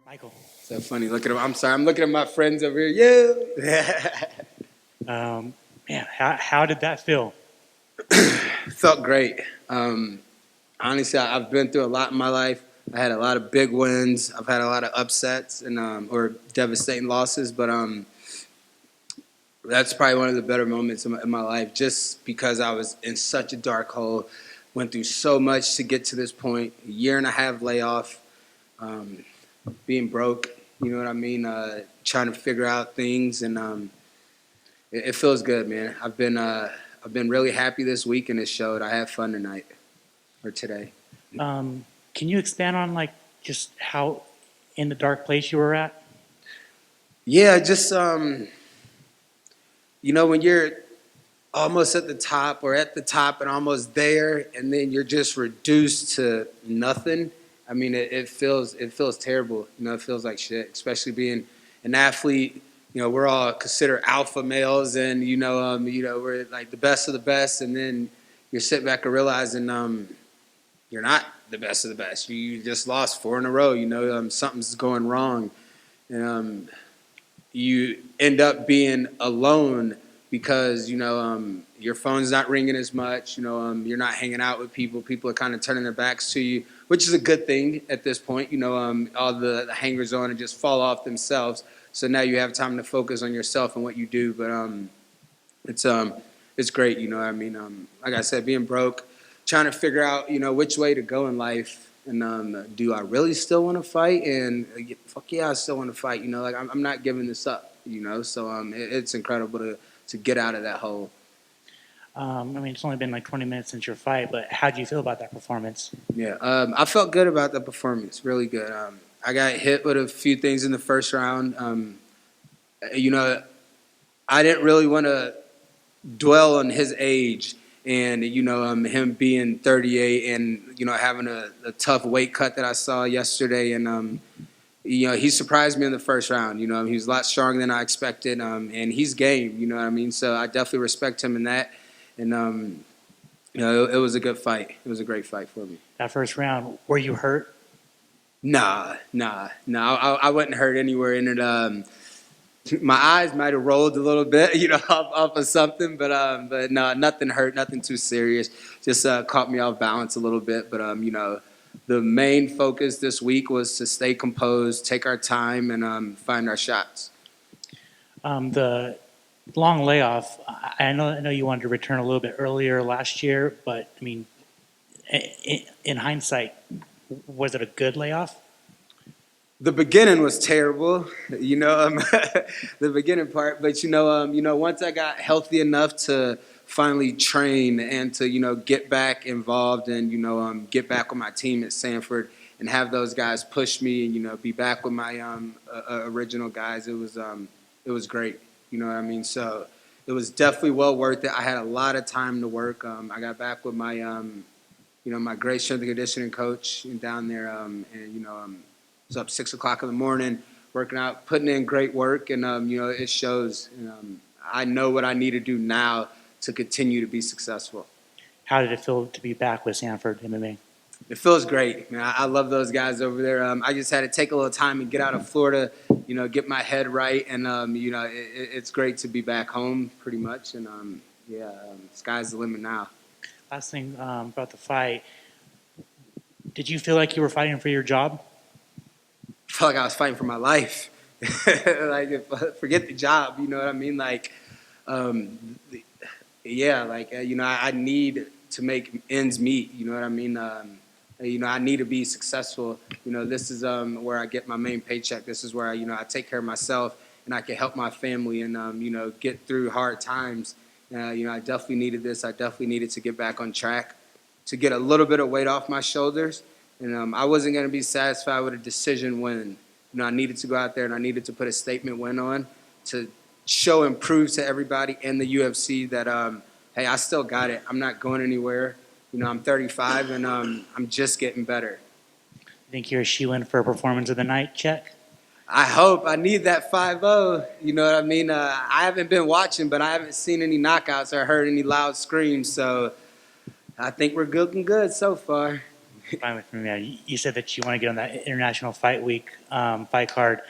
Michael. So funny. Look at him. I'm sorry. I'm looking at my friends over here. Yeah. Man, how did that feel? Felt great. Honestly, I've been through a lot in my life. I had a lot of big wins. I've had a lot of upsets and or devastating losses. But that's probably one of the better moments in my life, just because I was in such a dark hole, went through so much to get to this point. A year and a half layoff, being broke. You know what I mean? Trying to figure out things, and it feels good, man. I've been really happy this week, and it showed. I had fun tonight or today. Can you expand on just how in the dark place you were at? Yeah, just when you're almost at the top or at the top and almost there, and then you're just reduced to nothing. I mean, it feels terrible. It feels like shit, especially being an athlete. We're all considered alpha males, and we're like the best of the best, and then you're sitting back and realizing you're not the best of the best. You just lost 4 in a row. Something's going wrong, and you end up being alone because your phone's not ringing as much. You're not hanging out with people. People are kind of turning their backs to you, which is a good thing at this point. All the hangers on and just fall off themselves. So now you have time to focus on yourself and what you do. But it's great. Like I said, being broke, trying to figure out which way to go in life. And do I really still want to fight? And fuck yeah, I still want to fight. I'm not giving this up. So it's incredible to get out of that hole. It's only been 20 minutes since your fight, but how do you feel about that performance? Yeah, I felt good about the performance, really good. I got hit with a few things in the first round. I didn't really want to dwell on his age and, him being 38 and, having a tough weight cut that I saw yesterday. And, he surprised me in the first round. He was a lot stronger than I expected, and he's game, So I definitely respect him in that. And, it was a good fight. It was a great fight for me. That first round, were you hurt? Nah. I wasn't hurt anywhere in it. My eyes might have rolled a little bit, off of something, but no, nothing hurt, nothing too serious. Just caught me off balance a little bit. But the main focus this week was to stay composed, take our time, and find our shots. The long layoff. I know you wanted to return a little bit earlier last year, but in hindsight, was it a good layoff? The beginning was terrible, the beginning part. But once I got healthy enough to finally train and to get back involved and get back with my team at Stanford and have those guys push me and be back with my original guys, it was great. So it was definitely well worth it. I had a lot of time to work. I got back with my my great strength and conditioning coach down there, and was up 6 o'clock in the morning, working out, putting in great work, and it shows. I know what I need to do now to continue to be successful. How did it feel to be back with Stanford MMA? It feels great, man. I love those guys over there. I just had to take a little time and get out of Florida, get my head right, and it's great to be back home, pretty much. And sky's the limit now. Last thing about the fight, did you feel like you were fighting for your job? I felt like I was fighting for my life. Forget the job, you know what I mean? I need to make ends meet, you know what I mean? I need to be successful. This is where I get my main paycheck. This is where I take care of myself and I can help my family and get through hard times. I definitely needed this. I definitely needed to get back on track, to get a little bit of weight off my shoulders. And I wasn't going to be satisfied with a decision win. I needed to go out there and I needed to put a statement win on to show and prove to everybody in the UFC that, hey, I still got it. I'm not going anywhere. I'm 35 and I'm just getting better. You think you're a shoe-in for a performance of the night check? I hope. I need that 5-0. You know what I mean? I haven't been watching, but I haven't seen any knockouts or heard any loud screams. So I think we're looking good so far. Fine with me. Yeah. You said that you want to get on that International Fight Week fight card.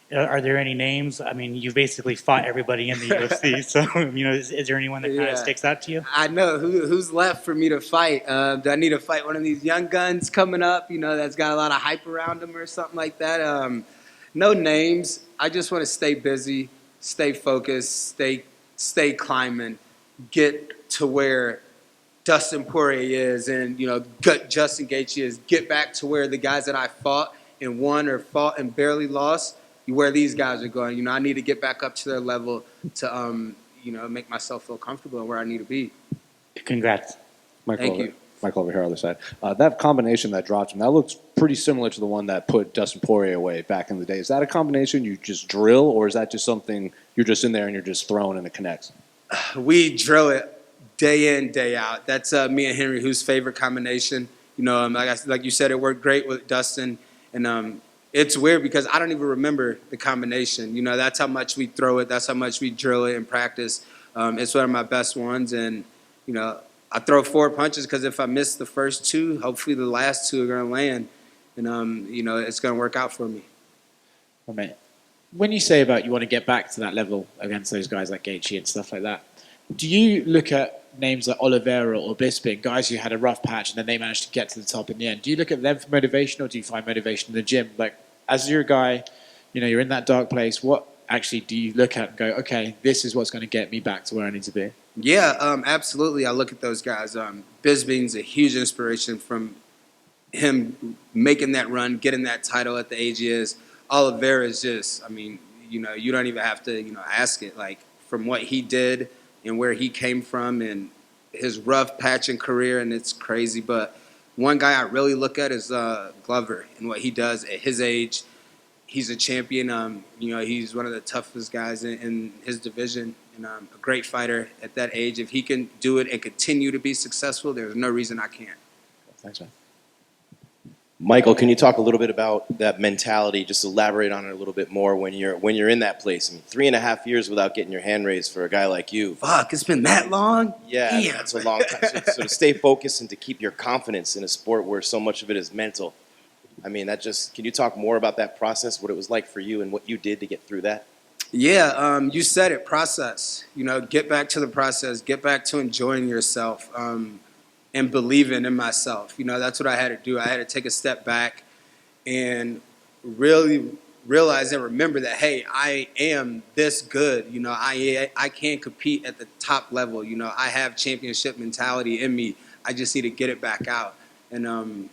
Are there any names? I mean, you basically fought everybody in the UFC, so is there anyone that kind of Yeah, sticks out to you? I know who's left for me to fight. Do I need to fight one of these young guns coming up? That's got a lot of hype around them or something like that. No names. I just want to stay busy, stay focused, stay climbing, get to where Dustin Poirier is, and Justin Gaethje is. Get back to where the guys that I fought and won or fought and barely lost, where these guys are going. I need to get back up to their level to make myself feel comfortable and where I need to be. Congrats. Thank you. Michael over here on the side. That combination that dropped him, that looks pretty similar to the one that put Dustin Poirier away back in the day. Is that a combination you just drill, or is that just something you're just in there and you're just throwing and it connects? We drill it day in, day out. That's me and Henry, whose favorite combination. Like you said, it worked great with Dustin, and it's weird because I don't even remember the combination. That's how much we throw it. That's how much we drill it in practice. It's one of my best ones, and I throw 4 punches because if I miss the first 2, hopefully the last 2 are going to land, and it's going to work out for me. Well, mate, when you say about you want to get back to that level against those guys like Gaethje and stuff like that, do you look at names like Oliveira or Bisping, guys who had a rough patch and then they managed to get to the top in the end? Do you look at them for motivation, or do you find motivation in the gym? Like, as you're a guy, you're in that dark place, what actually do you look at and go, okay, this is what's going to get me back to where I need to be? Yeah, absolutely. I look at those guys. Bisping's a huge inspiration from him making that run, getting that title at the age he is. Oliveira is just, you don't even have to, ask it. Like, from what he did and where he came from and his rough patch in career, and it's crazy. But one guy I really look at is Glover and what he does at his age. He's a champion. He's one of the toughest guys in his division, and a great fighter at that age. If he can do it and continue to be successful, there's no reason I can't. Thanks, man. Michael, can you talk a little bit about that mentality? Just elaborate on it a little bit more when you're in that place. 3.5 years without getting your hand raised for a guy like you. Fuck, it's been that long? Yeah, Damn. that's a long time. So to stay focused and to keep your confidence in a sport where so much of it is mental. Can you talk more about that process, what it was like for you and what you did to get through that? Yeah, you said it, process. Get back to the process. Get back to enjoying yourself. And believing in myself. That's what I had to do. I had to take a step back and really realize and remember that, hey, I am this good. I can compete at the top level. I have championship mentality in me. I just need to get it back out and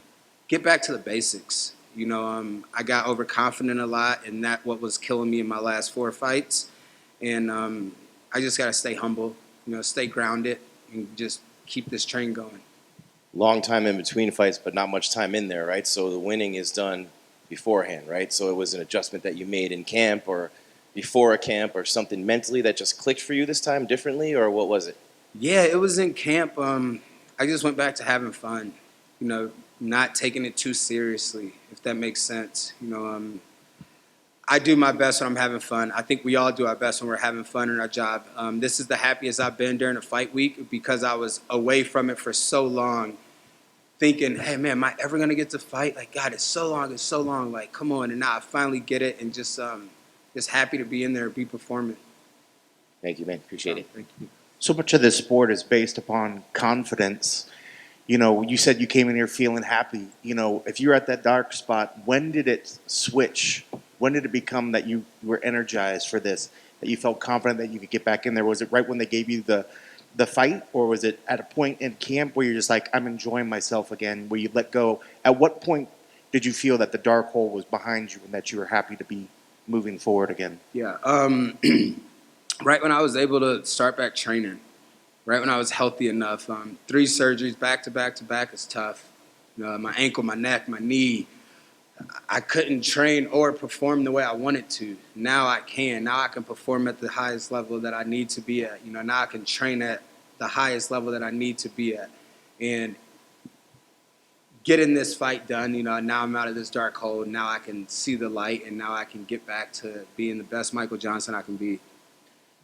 get back to the basics. I got overconfident a lot, and that's what was killing me in my last 4 fights. And I just got to stay humble, stay grounded, and just keep this train going. Long time in between fights, but not much time in there, right? So the winning is done beforehand, right? So it was an adjustment that you made in camp or before a camp or something mentally that just clicked for you this time differently, or what was it? Yeah, it was in camp. I just went back to having fun, not taking it too seriously, if that makes sense. I do my best when I'm having fun. I think we all do our best when we're having fun in our job. This is the happiest I've been during a fight week because I was away from it for so long, thinking, hey, man, am I ever going to get to fight? Like, God, it's so long. Like, come on. And now I finally get it and just happy to be in there and be performing. Thank you, man. Appreciate it. Thank you. So much of this sport is based upon confidence. You said you came in here feeling happy. If you're at that dark spot, when did it switch? When did it become that you were energized for this, that you felt confident that you could get back in there? Was it right when they gave you the fight, or was it at a point in camp where you're just like, I'm enjoying myself again, where you let go? At what point did you feel that the dark hole was behind you and that you were happy to be moving forward again? Yeah. Right when I was able to start back training, right when I was healthy enough. 3 surgeries back to back to back is tough. My ankle, my neck, my knee. I couldn't train or perform the way I wanted to. Now I can. Now I can perform at the highest level that I need to be at. Now I can train at the highest level that I need to be at. And getting this fight done, now I'm out of this dark hole. Now I can see the light, and now I can get back to being the best Michael Johnson I can be.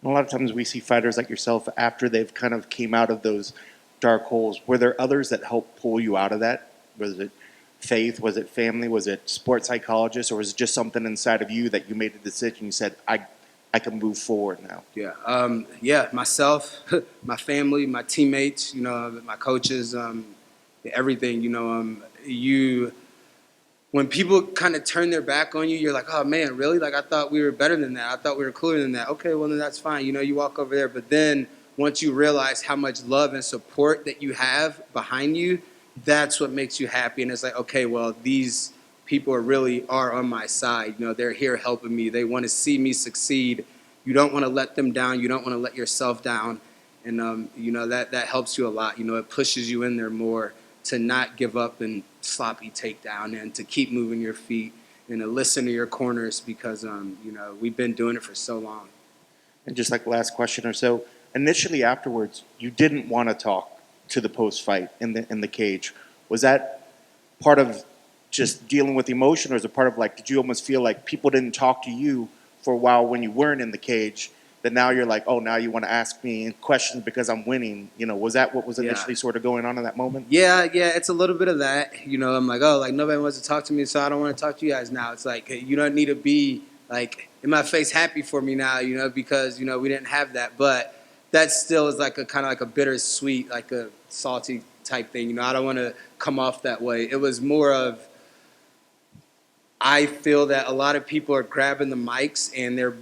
A lot of times we see fighters like yourself after they've kind of came out of those dark holes. Were there others that helped pull you out of that? Was it faith? Was it family? Was it sports psychologist? Or was it just something inside of you that you made a decision? You said, I can move forward now. Yeah, myself, my family, my teammates, my coaches, everything. When people kind of turn their back on you, you're like, oh man, really? Like, I thought we were better than that. I thought we were cooler than that. Okay, well then that's fine. You walk over there, but then once you realize how much love and support that you have behind you, that's what makes you happy. And it's like, okay, well, these people really are on my side. They're here helping me. They want to see me succeed. You don't want to let them down. You don't want to let yourself down. And, that helps you a lot. It pushes you in there more to not give up and sloppy takedown and to keep moving your feet and to listen to your corners because, we've been doing it for so long. And just like the last question or so, initially afterwards, you didn't want to talk to the post-fight in the cage. Was that part of just dealing with emotion, or is it part of like, did you almost feel like people didn't talk to you for a while when you weren't in the cage, that now you're like, oh, now you want to ask me questions because I'm winning? Was that what was initially sort of going on in that moment? Yeah, it's a little bit of that. I'm like, oh, like nobody wants to talk to me, so I don't want to talk to you guys now. It's like, you don't need to be like in my face happy for me now, because, we didn't have that. But that still is like a kind of like a bittersweet, like a salty type thing. I don't want to come off that way. It was more of, I feel that a lot of people are grabbing the mics and they're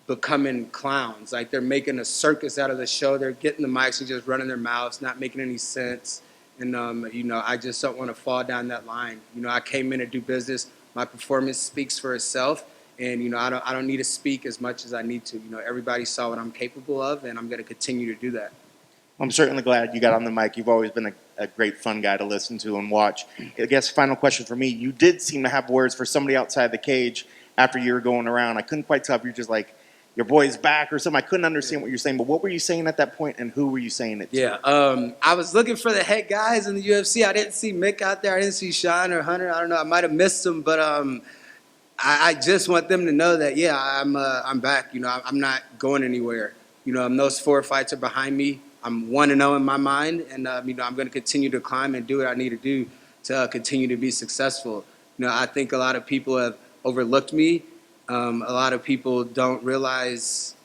becoming clowns. Like they're making a circus out of the show. They're getting the mics and just running their mouths, not making any sense. And, I just don't want to fall down that line. I came in to do business. My performance speaks for itself. And, I don't need to speak as much as I need to. Everybody saw what I'm capable of, and I'm going to continue to do that. I'm certainly glad you got on the mic. You've always been a great, fun guy to listen to and watch. I guess final question for me. You did seem to have words for somebody outside the cage after you were going around. I couldn't quite tell if you were just like, your boy's back or something. I couldn't understand what you're saying, but what were you saying at that point, and who were you saying it to? Yeah, I was looking for the head guys in the UFC. I didn't see Mick out there. I didn't see Sean or Hunter. I don't know. I might have missed them, but I just want them to know that, I'm back. I'm not going anywhere. Those 4 fights are behind me. I'm 1-0 in my mind, and I'm going to continue to climb and do what I need to do to continue to be successful. I think a lot of people have overlooked me. A lot of people don't realize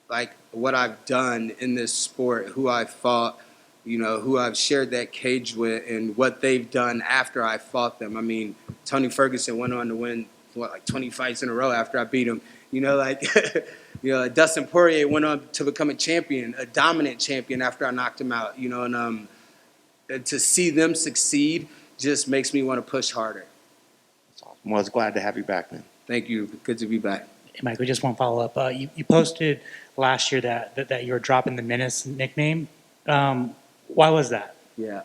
like what I've done in this sport, who I fought, who I've shared that cage with, and what they've done after I fought them. I mean, Tony Ferguson went on to win like 20 fights in a row after I beat him. Dustin Poirier went on to become a champion, a dominant champion after I knocked him out. And to see them succeed just makes me want to push harder. That's awesome. Well, I was glad to have you back, man. Thank you. Good to be back. Hey, Michael, just one follow up. You posted last year that you were dropping the Menace nickname. Why was that? Yeah,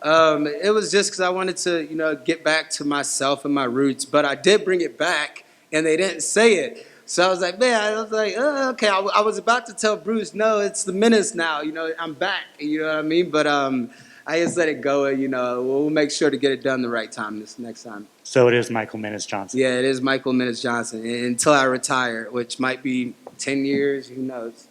it was just because I wanted to, get back to myself and my roots. But I did bring it back, and they didn't say it. So I was like, oh, okay. I was about to tell Bruce, no, it's the Menace now. I'm back. You know what I mean? But I just let it go. And, we'll make sure to get it done the right time this next time. So it is Michael Menace Johnson. Yeah, it is Michael Menace Johnson until I retire, which might be 10 years. Who knows?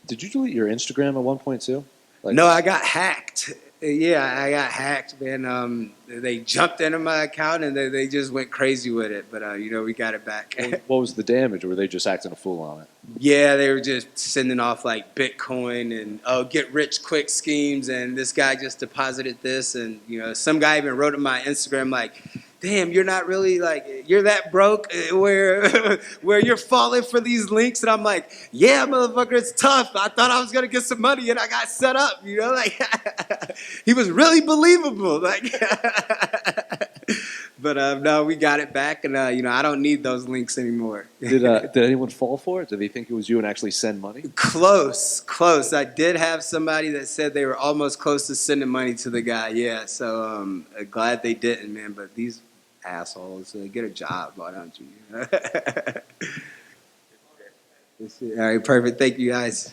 Did you delete your Instagram at one point too? No, I got hacked. Yeah, I got hacked, man. They jumped into my account and they just went crazy with it. But, we got it back. What was the damage, or were they just acting a fool on it? Yeah, they were just sending off like Bitcoin and get rich quick schemes. And this guy just deposited this. And, some guy even wrote on my Instagram like, damn, you're not really like, you're that broke where you're falling for these links. And I'm like, yeah, motherfucker, it's tough. I thought I was going to get some money and I got set up, like he was really believable. Like, but no, we got it back. And, I don't need those links anymore. Did anyone fall for it? Did they think it was you and actually send money? Close. I did have somebody that said they were almost close to sending money to the guy. Yeah. So glad they didn't, man. But these assholes, get a job, why don't you? All right, perfect. Thank you, guys.